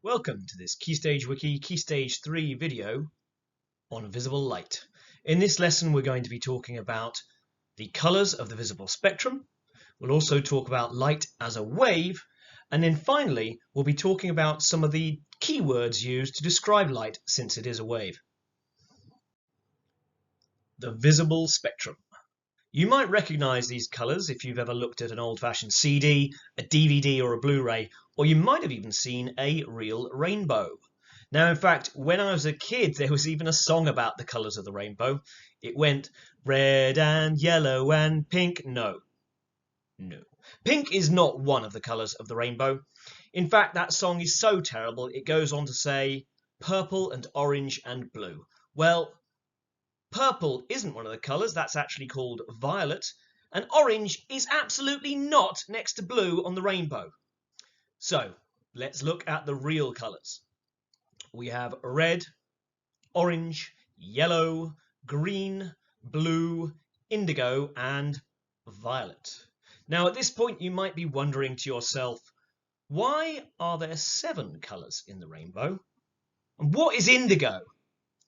Welcome to this Keystage Wiki Keystage 3 video on visible light. In this lesson we're going to be talking about the colours of the visible spectrum. We'll also talk about light as a wave, and then finally we'll be talking about some of the keywords used to describe light since it is a wave. The visible spectrum. You might recognize these colours if you've ever looked at an old-fashioned CD, a DVD or a Blu-ray, or you might have even seen a real rainbow. Now, in fact, when I was a kid, there was even a song about the colours of the rainbow. It went red and yellow and pink. No. Pink is not one of the colours of the rainbow. In fact, that song is so terrible, it goes on to say purple and orange and blue. Well, purple isn't one of the colours, that's actually called violet, and orange is absolutely not next to blue on the rainbow. So, let's look at the real colours. We have red, orange, yellow, green, blue, indigo, and violet. Now, at this point, you might be wondering to yourself, why are there 7 colours in the rainbow? And what is indigo?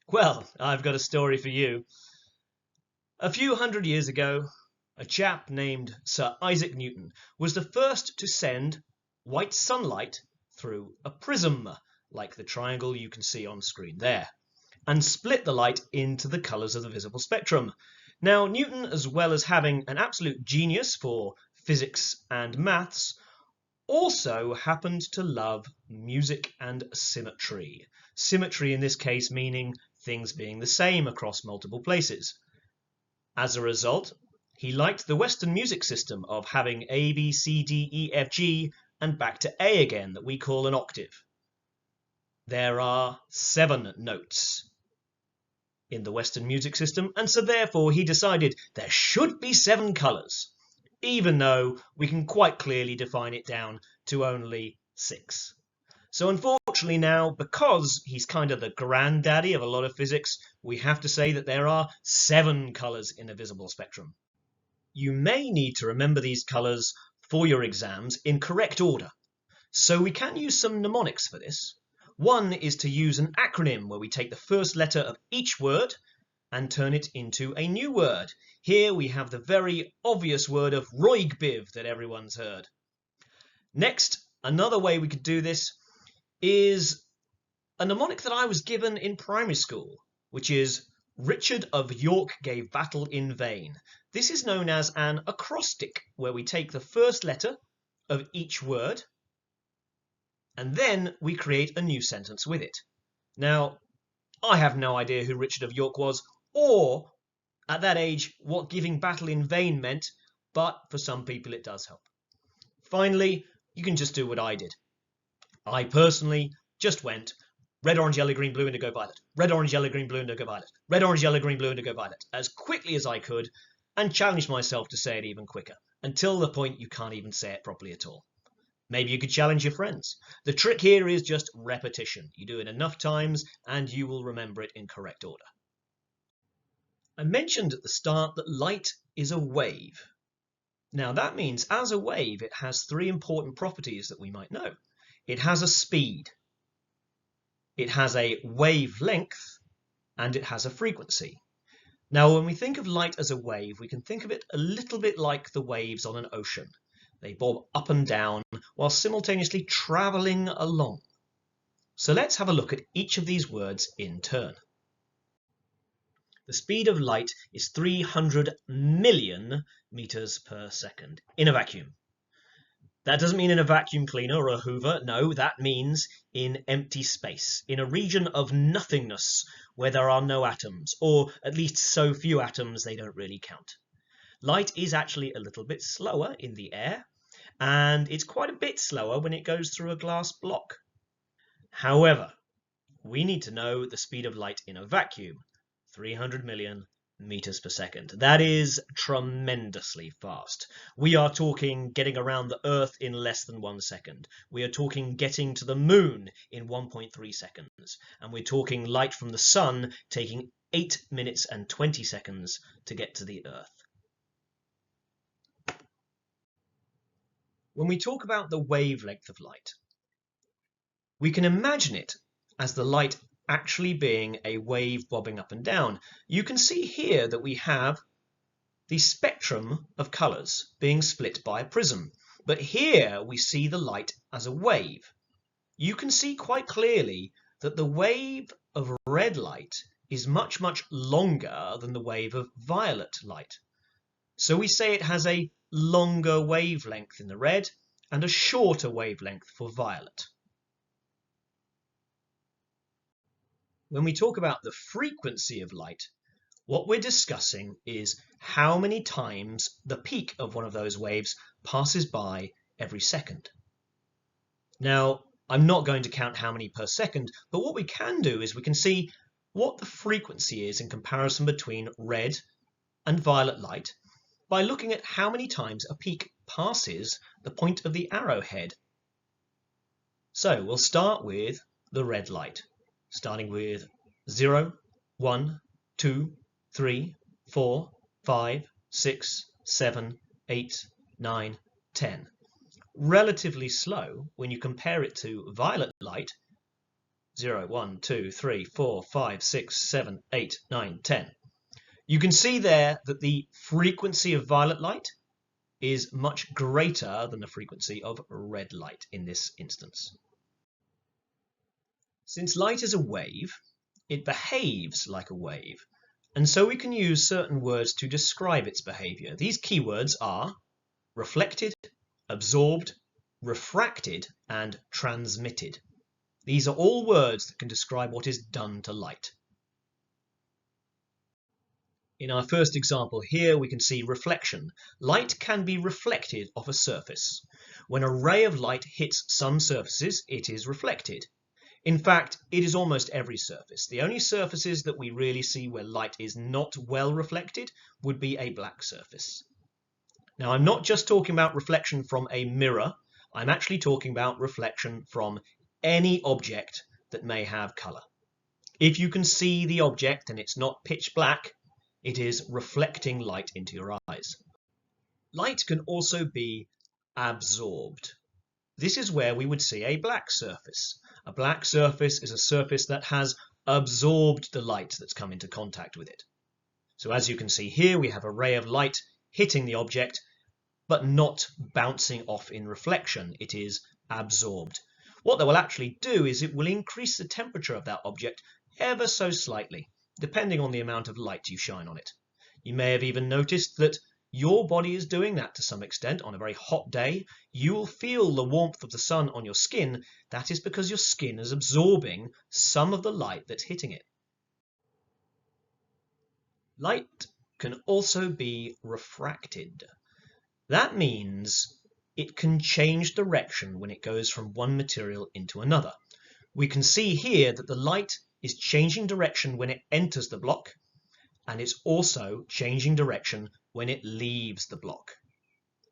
Well, I've got a story for you. A few hundred years ago, a chap named Sir Isaac Newton was the first to send white sunlight through a prism, like the triangle you can see on screen there, and split the light into the colours of the visible spectrum. Now, Newton, as well as having an absolute genius for physics and maths, also happened to love music and symmetry. Symmetry in this case meaning things being the same across multiple places. As a result, he liked the Western music system of having A, B, C, D, E, F, G, and back to A again that we call an octave. There are 7 notes in the Western music system, and so therefore he decided there should be 7 colours, even though we can quite clearly define it down to only 6. So unfortunately now, because he's kind of the granddaddy of a lot of physics, we have to say that there are 7 colours in a visible spectrum. You may need to remember these colours for your exams in correct order. So we can use some mnemonics for this. One is to use an acronym where we take the first letter of each word and turn it into a new word. Here we have the very obvious word of Roigbiv that everyone's heard. Next, another way we could do this is a mnemonic that I was given in primary school, which is Richard of York gave battle in vain. This is known as an acrostic, where we take the first letter of each word and then we create a new sentence with it. Now, I have no idea who Richard of York was, or at that age what giving battle in vain meant, but for some people it does help. Finally, you can just do what I did. I personally just went red, orange, yellow, green, blue, indigo, violet. Red, orange, yellow, green, blue, indigo, violet. Red, orange, yellow, green, blue, indigo, violet. As quickly as I could, and challenged myself to say it even quicker, until the point you can't even say it properly at all. Maybe you could challenge your friends. The trick here is just repetition. You do it enough times and you will remember it in correct order. I mentioned at the start that light is a wave. Now that means as a wave it has 3 important properties that we might know. It has a speed, it has a wavelength, and it has a frequency. Now when we think of light as a wave, we can think of it a little bit like the waves on an ocean. They bob up and down while simultaneously travelling along. So let's have a look at each of these words in turn. The speed of light is 300 million meters per second in a vacuum. That doesn't mean in a vacuum cleaner or a Hoover. No, that means in empty space, in a region of nothingness where there are no atoms, or at least so few atoms they don't really count. Light is actually a little bit slower in the air, and it's quite a bit slower when it goes through a glass block. However, we need to know the speed of light in a vacuum, 300 million meters per second. That is tremendously fast. We are talking getting around the Earth in less than 1 second. We are talking getting to the moon in 1.3 seconds. And we're talking light from the sun taking 8 minutes and 20 seconds to get to the Earth. When we talk about the wavelength of light, We can imagine it as the light actually being a wave bobbing up and down. You can see here that we have the spectrum of colours being split by a prism, but here we see the light as a wave. You can see quite clearly that the wave of red light is much longer than the wave of violet light. So we say it has a longer wavelength in the red and a shorter wavelength for violet. When we talk about the frequency of light, what we're discussing is how many times the peak of one of those waves passes by every second. Now, I'm not going to count how many per second, but what we can do is we can see what the frequency is in comparison between red and violet light by looking at how many times a peak passes the point of the arrowhead. So we'll start with the red light, starting with 0, 1, 2, 3, 4, 5, 6, 7, 8, 9, 10. Relatively slow when you compare it to violet light, 0, 1, 2, 3, 4, 5, 6, 7, 8, 9, 10. You can see there that the frequency of violet light is much greater than the frequency of red light in this instance. Since light is a wave, it behaves like a wave, and so we can use certain words to describe its behavior. These keywords are reflected, absorbed, refracted, and transmitted. These are all words that can describe what is done to light. In our first example here, we can see reflection. Light can be reflected off a surface. When a ray of light hits some surfaces, it is reflected. In fact, it is almost every surface. The only surfaces that we really see where light is not well reflected would be a black surface. Now, I'm not just talking about reflection from a mirror. I'm actually talking about reflection from any object that may have color. If you can see the object and it's not pitch black, it is reflecting light into your eyes. Light can also be absorbed. This is where we would see a black surface. A black surface is a surface that has absorbed the light that's come into contact with it. So as you can see here, we have a ray of light hitting the object, but not bouncing off in reflection. It is absorbed. What that will actually do is it will increase the temperature of that object ever so slightly, depending on the amount of light you shine on it. You may have even noticed that your body is doing that to some extent. On a very hot day, you will feel the warmth of the sun on your skin. That is because your skin is absorbing some of the light that's hitting it. Light can also be refracted. That means it can change direction when it goes from one material into another. We can see here that the light is changing direction when it enters the block, and it's also changing direction when it leaves the block.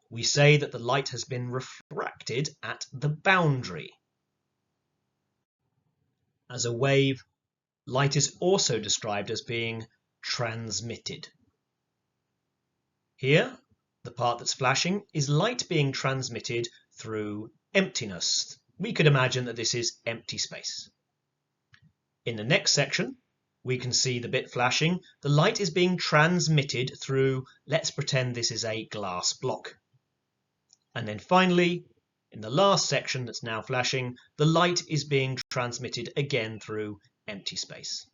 We say that the light has been refracted at the boundary. As a wave, light is also described as being transmitted. Here, the part that's flashing is light being transmitted through emptiness. We could imagine that this is empty space. In the next section, we can see the bit flashing. The light is being transmitted through, let's pretend this is a glass block. And then finally, in the last section that's now flashing, the light is being transmitted again through empty space.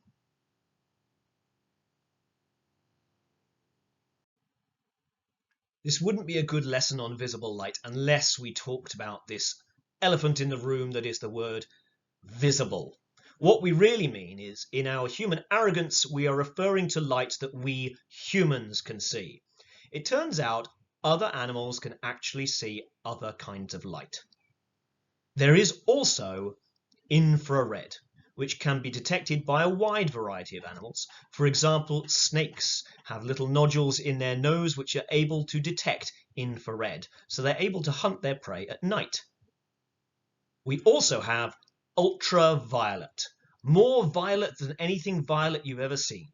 This wouldn't be a good lesson on visible light unless we talked about this elephant in the room that is the word visible. What we really mean is, in our human arrogance, we are referring to light that we humans can see. It turns out other animals can actually see other kinds of light. There is also infrared, which can be detected by a wide variety of animals. For example, snakes have little nodules in their nose which are able to detect infrared, so they're able to hunt their prey at night. We also have ultraviolet, more violet than anything violet you've ever seen.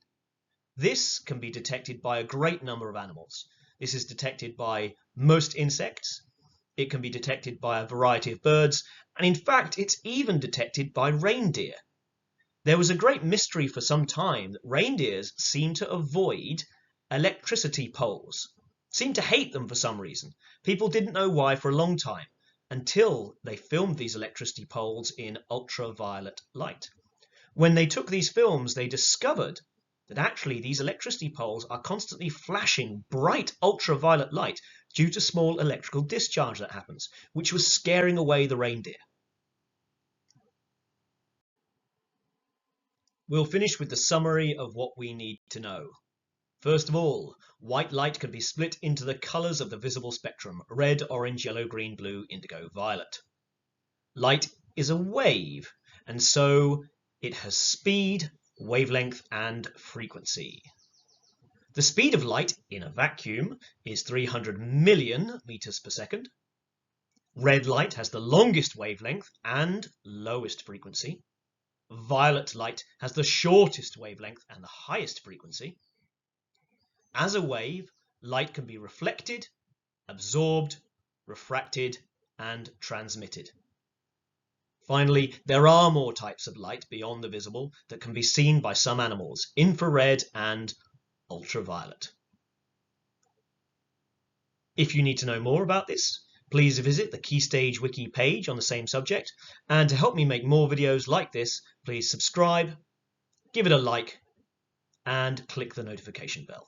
This can be detected by a great number of animals. This is detected by most insects. It can be detected by a variety of birds, and in fact it's even detected by reindeer. There was a great mystery for some time that reindeers seem to avoid electricity poles, seem to hate them for some reason. People didn't know why for a long time, until they filmed these electricity poles in ultraviolet light. When they took these films, they discovered that actually these electricity poles are constantly flashing bright ultraviolet light due to small electrical discharge that happens, which was scaring away the reindeer. We'll finish with the summary of what we need to know. First of all, white light can be split into the colours of the visible spectrum: red, orange, yellow, green, blue, indigo, violet. Light is a wave, and so it has speed, wavelength, and frequency. The speed of light in a vacuum is 300 million meters per second. Red light has the longest wavelength and lowest frequency. Violet light has the shortest wavelength and the highest frequency. As a wave, light can be reflected, absorbed, refracted, and transmitted. Finally, there are more types of light beyond the visible that can be seen by some animals: infrared and ultraviolet. If you need to know more about this, please visit the Keystage Wiki page on the same subject, and to help me make more videos like this, please subscribe, give it a like, and click the notification bell.